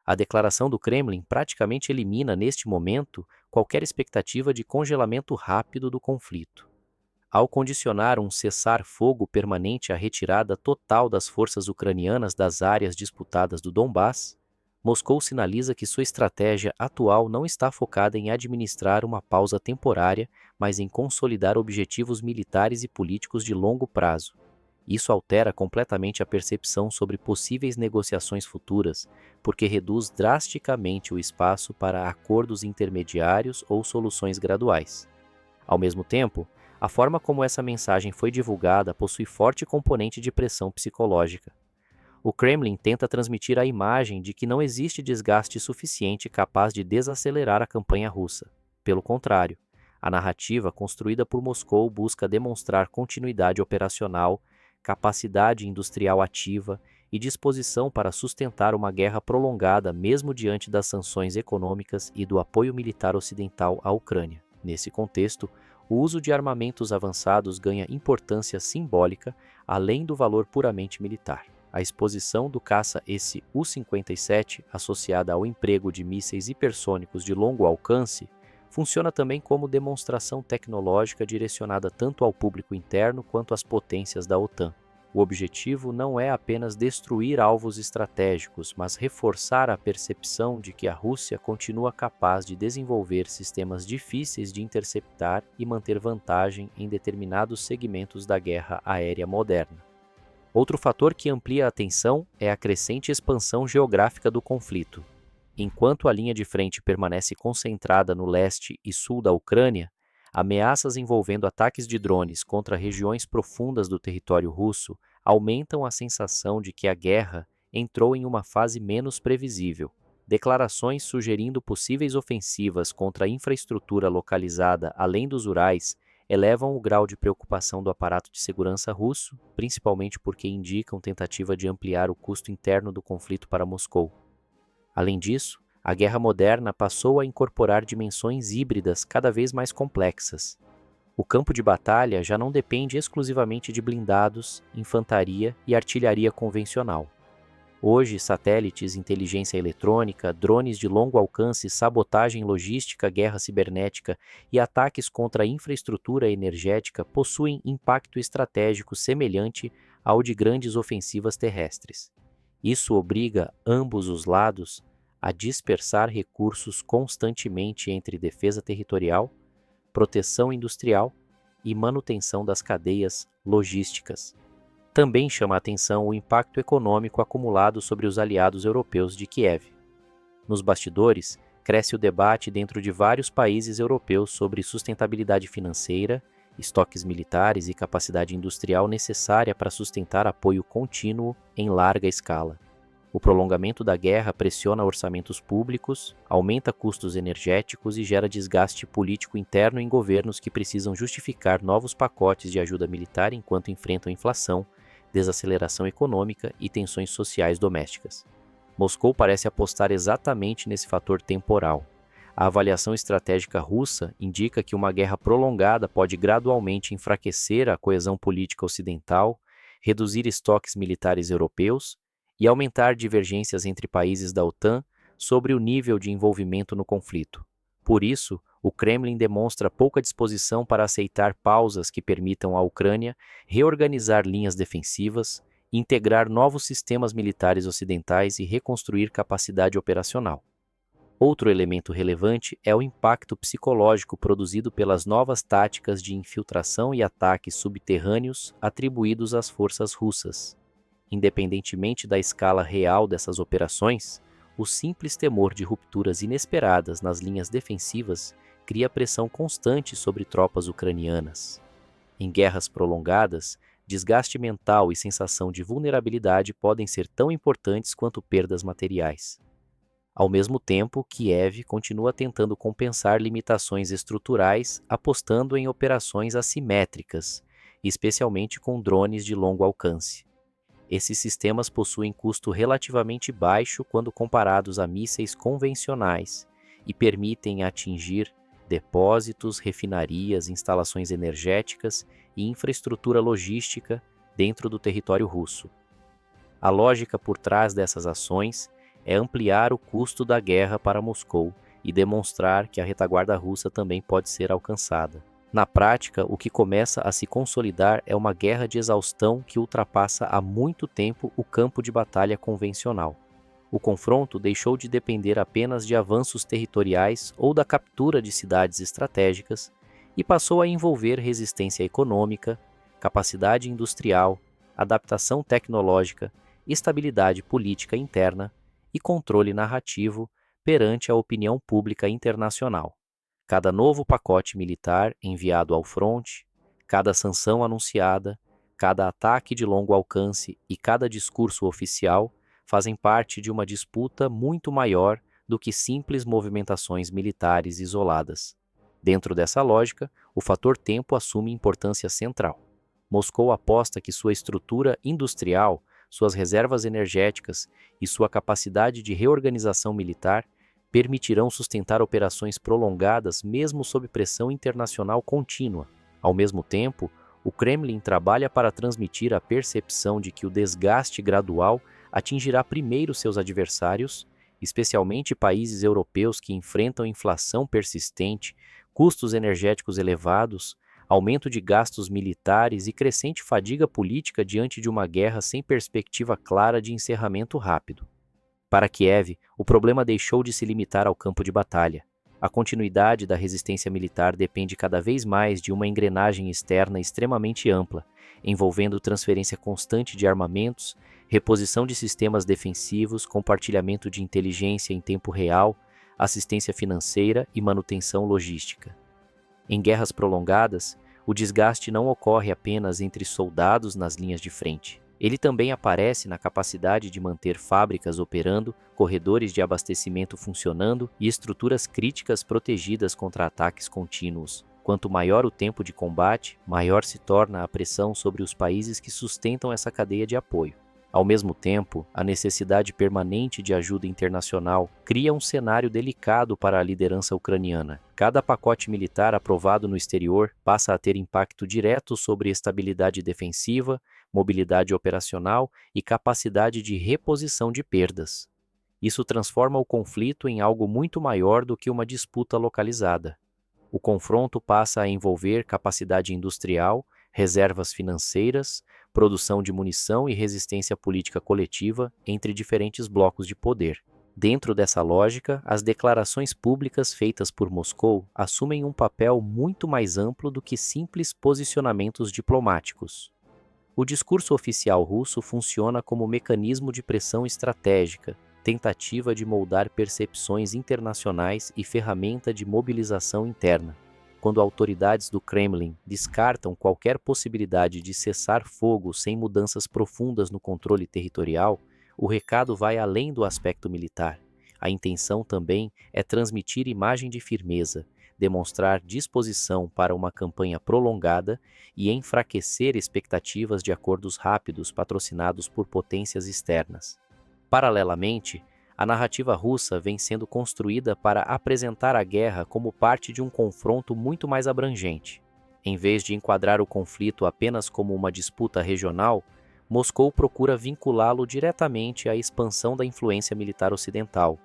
A declaração do Kremlin praticamente elimina, neste momento, qualquer expectativa de congelamento rápido do conflito. Ao condicionar um cessar-fogo permanente à retirada total das forças ucranianas das áreas disputadas do Donbass, Moscou sinaliza que sua estratégia atual não está focada em administrar uma pausa temporária, mas em consolidar objetivos militares e políticos de longo prazo. Isso altera completamente a percepção sobre possíveis negociações futuras, porque reduz drasticamente o espaço para acordos intermediários ou soluções graduais. Ao mesmo tempo, a forma como essa mensagem foi divulgada possui forte componente de pressão psicológica. O Kremlin tenta transmitir a imagem de que não existe desgaste suficiente capaz de desacelerar a campanha russa. Pelo contrário, a narrativa construída por Moscou busca demonstrar continuidade operacional, capacidade industrial ativa e disposição para sustentar uma guerra prolongada mesmo diante das sanções econômicas e do apoio militar ocidental à Ucrânia. Nesse contexto, o uso de armamentos avançados ganha importância simbólica além do valor puramente militar. A exposição do caça Su-57, associada ao emprego de mísseis hipersônicos de longo alcance, funciona também como demonstração tecnológica direcionada tanto ao público interno quanto às potências da OTAN. O objetivo não é apenas destruir alvos estratégicos, mas reforçar a percepção de que a Rússia continua capaz de desenvolver sistemas difíceis de interceptar e manter vantagem em determinados segmentos da guerra aérea moderna. Outro fator que amplia a atenção é a crescente expansão geográfica do conflito. Enquanto a linha de frente permanece concentrada no leste e sul da Ucrânia, ameaças envolvendo ataques de drones contra regiões profundas do território russo aumentam a sensação de que a guerra entrou em uma fase menos previsível. Declarações sugerindo possíveis ofensivas contra a infraestrutura localizada além dos Urais elevam o grau de preocupação do aparato de segurança russo, principalmente porque indicam tentativa de ampliar o custo interno do conflito para Moscou. Além disso, a guerra moderna passou a incorporar dimensões híbridas cada vez mais complexas. O campo de batalha já não depende exclusivamente de blindados, infantaria e artilharia convencional. Hoje, satélites, inteligência eletrônica, drones de longo alcance, sabotagem logística, guerra cibernética e ataques contra a infraestrutura energética possuem impacto estratégico semelhante ao de grandes ofensivas terrestres. Isso obriga ambos os lados a dispersar recursos constantemente entre defesa territorial, proteção industrial e manutenção das cadeias logísticas. Também chama a atenção o impacto econômico acumulado sobre os aliados europeus de Kiev. Nos bastidores, cresce o debate dentro de vários países europeus sobre sustentabilidade financeira, estoques militares e capacidade industrial necessária para sustentar apoio contínuo em larga escala. O prolongamento da guerra pressiona orçamentos públicos, aumenta custos energéticos e gera desgaste político interno em governos que precisam justificar novos pacotes de ajuda militar enquanto enfrentam inflação, desaceleração econômica e tensões sociais domésticas. Moscou parece apostar exatamente nesse fator temporal. A avaliação estratégica russa indica que uma guerra prolongada pode gradualmente enfraquecer a coesão política ocidental, reduzir estoques militares europeus e aumentar divergências entre países da OTAN sobre o nível de envolvimento no conflito. Por isso, o Kremlin demonstra pouca disposição para aceitar pausas que permitam à Ucrânia reorganizar linhas defensivas, integrar novos sistemas militares ocidentais e reconstruir capacidade operacional. Outro elemento relevante é o impacto psicológico produzido pelas novas táticas de infiltração e ataques subterrâneos atribuídos às forças russas. Independentemente da escala real dessas operações, o simples temor de rupturas inesperadas nas linhas defensivas cria pressão constante sobre tropas ucranianas. Em guerras prolongadas, desgaste mental e sensação de vulnerabilidade podem ser tão importantes quanto perdas materiais. Ao mesmo tempo, Kiev continua tentando compensar limitações estruturais, apostando em operações assimétricas, especialmente com drones de longo alcance. Esses sistemas possuem custo relativamente baixo quando comparados a mísseis convencionais e permitem atingir depósitos, refinarias, instalações energéticas e infraestrutura logística dentro do território russo. A lógica por trás dessas ações é ampliar o custo da guerra para Moscou e demonstrar que a retaguarda russa também pode ser alcançada. Na prática, o que começa a se consolidar é uma guerra de exaustão que ultrapassa há muito tempo o campo de batalha convencional. O confronto deixou de depender apenas de avanços territoriais ou da captura de cidades estratégicas e passou a envolver resistência econômica, capacidade industrial, adaptação tecnológica, estabilidade política interna e controle narrativo perante a opinião pública internacional. Cada novo pacote militar enviado ao fronte, cada sanção anunciada, cada ataque de longo alcance e cada discurso oficial fazem parte de uma disputa muito maior do que simples movimentações militares isoladas. Dentro dessa lógica, o fator tempo assume importância central. Moscou aposta que sua estrutura industrial, suas reservas energéticas e sua capacidade de reorganização militar permitirão sustentar operações prolongadas mesmo sob pressão internacional contínua. Ao mesmo tempo, o Kremlin trabalha para transmitir a percepção de que o desgaste gradual atingirá primeiro seus adversários, especialmente países europeus que enfrentam inflação persistente, custos energéticos elevados, aumento de gastos militares e crescente fadiga política diante de uma guerra sem perspectiva clara de encerramento rápido. Para Kiev, o problema deixou de se limitar ao campo de batalha. A continuidade da resistência militar depende cada vez mais de uma engrenagem externa extremamente ampla, envolvendo transferência constante de armamentos, reposição de sistemas defensivos, compartilhamento de inteligência em tempo real, assistência financeira e manutenção logística. Em guerras prolongadas, o desgaste não ocorre apenas entre soldados nas linhas de frente. Ele também aparece na capacidade de manter fábricas operando, corredores de abastecimento funcionando e estruturas críticas protegidas contra ataques contínuos. Quanto maior o tempo de combate, maior se torna a pressão sobre os países que sustentam essa cadeia de apoio. Ao mesmo tempo, a necessidade permanente de ajuda internacional cria um cenário delicado para a liderança ucraniana. Cada pacote militar aprovado no exterior passa a ter impacto direto sobre estabilidade defensiva, mobilidade operacional e capacidade de reposição de perdas. Isso transforma o conflito em algo muito maior do que uma disputa localizada. O confronto passa a envolver capacidade industrial, reservas financeiras, produção de munição e resistência política coletiva entre diferentes blocos de poder. Dentro dessa lógica, as declarações públicas feitas por Moscou assumem um papel muito mais amplo do que simples posicionamentos diplomáticos. O discurso oficial russo funciona como mecanismo de pressão estratégica, tentativa de moldar percepções internacionais e ferramenta de mobilização interna. Quando autoridades do Kremlin descartam qualquer possibilidade de cessar fogo sem mudanças profundas no controle territorial, o recado vai além do aspecto militar. A intenção também é transmitir imagem de firmeza, demonstrar disposição para uma campanha prolongada e enfraquecer expectativas de acordos rápidos patrocinados por potências externas. Paralelamente, a narrativa russa vem sendo construída para apresentar a guerra como parte de um confronto muito mais abrangente. Em vez de enquadrar o conflito apenas como uma disputa regional, Moscou procura vinculá-lo diretamente à expansão da influência militar ocidental,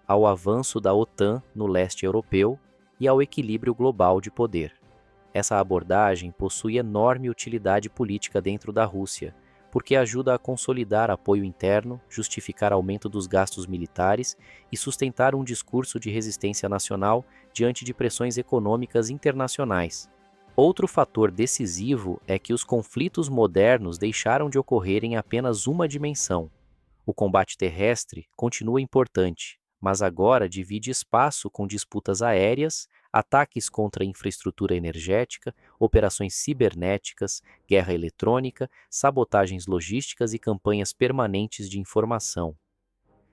ao avanço da OTAN no leste europeu e ao equilíbrio global de poder. Essa abordagem possui enorme utilidade política dentro da Rússia, porque ajuda a consolidar apoio interno, justificar aumento dos gastos militares e sustentar um discurso de resistência nacional diante de pressões econômicas internacionais. Outro fator decisivo é que os conflitos modernos deixaram de ocorrer em apenas uma dimensão. O combate terrestre continua importante, mas agora divide espaço com disputas aéreas, ataques contra a infraestrutura energética, operações cibernéticas, guerra eletrônica, sabotagens logísticas e campanhas permanentes de informação.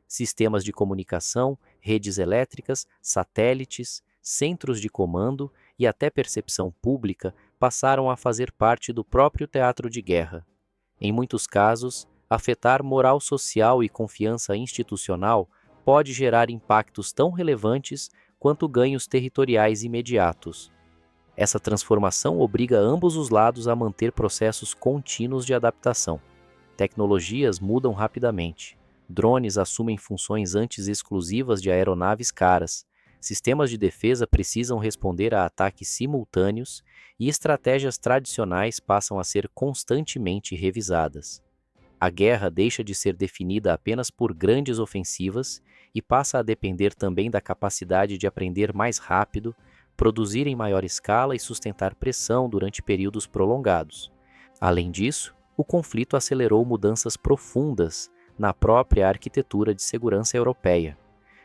Sistemas de comunicação, redes elétricas, satélites, centros de comando e até percepção pública passaram a fazer parte do próprio teatro de guerra. Em muitos casos, afetar moral social e confiança institucional pode gerar impactos tão relevantes quanto ganhos territoriais imediatos. Essa transformação obriga ambos os lados a manter processos contínuos de adaptação. Tecnologias mudam rapidamente. Drones assumem funções antes exclusivas de aeronaves caras. Sistemas de defesa precisam responder a ataques simultâneos e estratégias tradicionais passam a ser constantemente revisadas. A guerra deixa de ser definida apenas por grandes ofensivas e passa a depender também da capacidade de aprender mais rápido, produzir em maior escala e sustentar pressão durante períodos prolongados. Além disso, o conflito acelerou mudanças profundas na própria arquitetura de segurança europeia.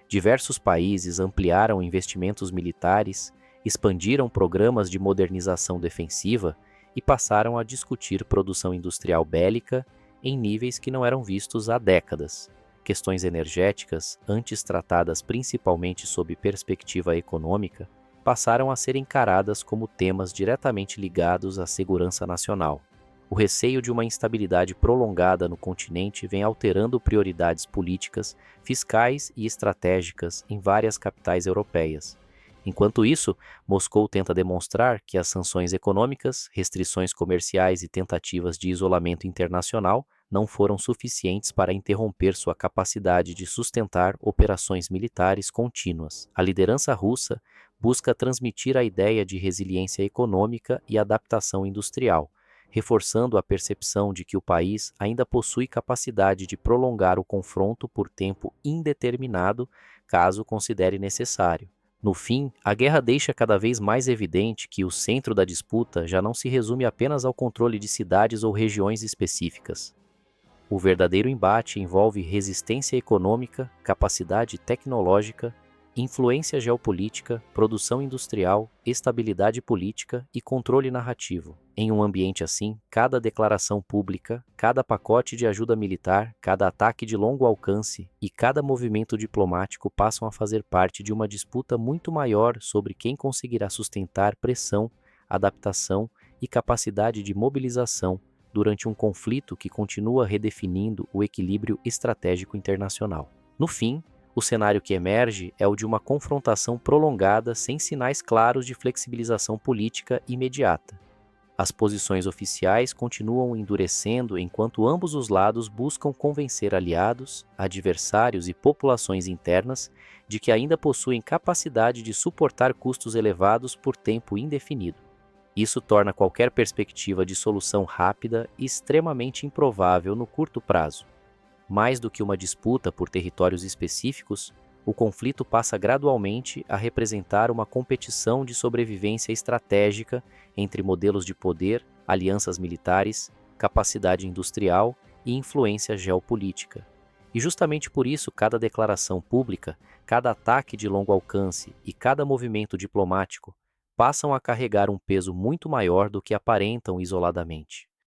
Diversos países ampliaram investimentos militares, expandiram programas de modernização defensiva e passaram a discutir produção industrial bélica em níveis que não eram vistos há décadas. Questões energéticas, antes tratadas principalmente sob perspectiva econômica, passaram a ser encaradas como temas diretamente ligados à segurança nacional. O receio de uma instabilidade prolongada no continente vem alterando prioridades políticas, fiscais e estratégicas em várias capitais europeias. Enquanto isso, Moscou tenta demonstrar que as sanções econômicas, restrições comerciais e tentativas de isolamento internacional não foram suficientes para interromper sua capacidade de sustentar operações militares contínuas. A liderança russa busca transmitir a ideia de resiliência econômica e adaptação industrial, reforçando a percepção de que o país ainda possui capacidade de prolongar o confronto por tempo indeterminado, caso considere necessário. No fim, a guerra deixa cada vez mais evidente que o centro da disputa já não se resume apenas ao controle de cidades ou regiões específicas. O verdadeiro embate envolve resistência econômica, capacidade tecnológica, influência geopolítica, produção industrial, estabilidade política e controle narrativo. Em um ambiente assim, cada declaração pública, cada pacote de ajuda militar, cada ataque de longo alcance e cada movimento diplomático passam a fazer parte de uma disputa muito maior sobre quem conseguirá sustentar pressão, adaptação e capacidade de mobilização durante um conflito que continua redefinindo o equilíbrio estratégico internacional. No fim, o cenário que emerge é o de uma confrontação prolongada sem sinais claros de flexibilização política imediata. As posições oficiais continuam endurecendo enquanto ambos os lados buscam convencer aliados, adversários e populações internas de que ainda possuem capacidade de suportar custos elevados por tempo indefinido. Isso torna qualquer perspectiva de solução rápida extremamente improvável no curto prazo. Mais do que uma disputa por territórios específicos, o conflito passa gradualmente a representar uma competição de sobrevivência estratégica entre modelos de poder, alianças militares, capacidade industrial e influência geopolítica. E justamente por isso, cada declaração pública, cada ataque de longo alcance e cada movimento diplomático passam a carregar um peso muito maior do que aparentam isoladamente.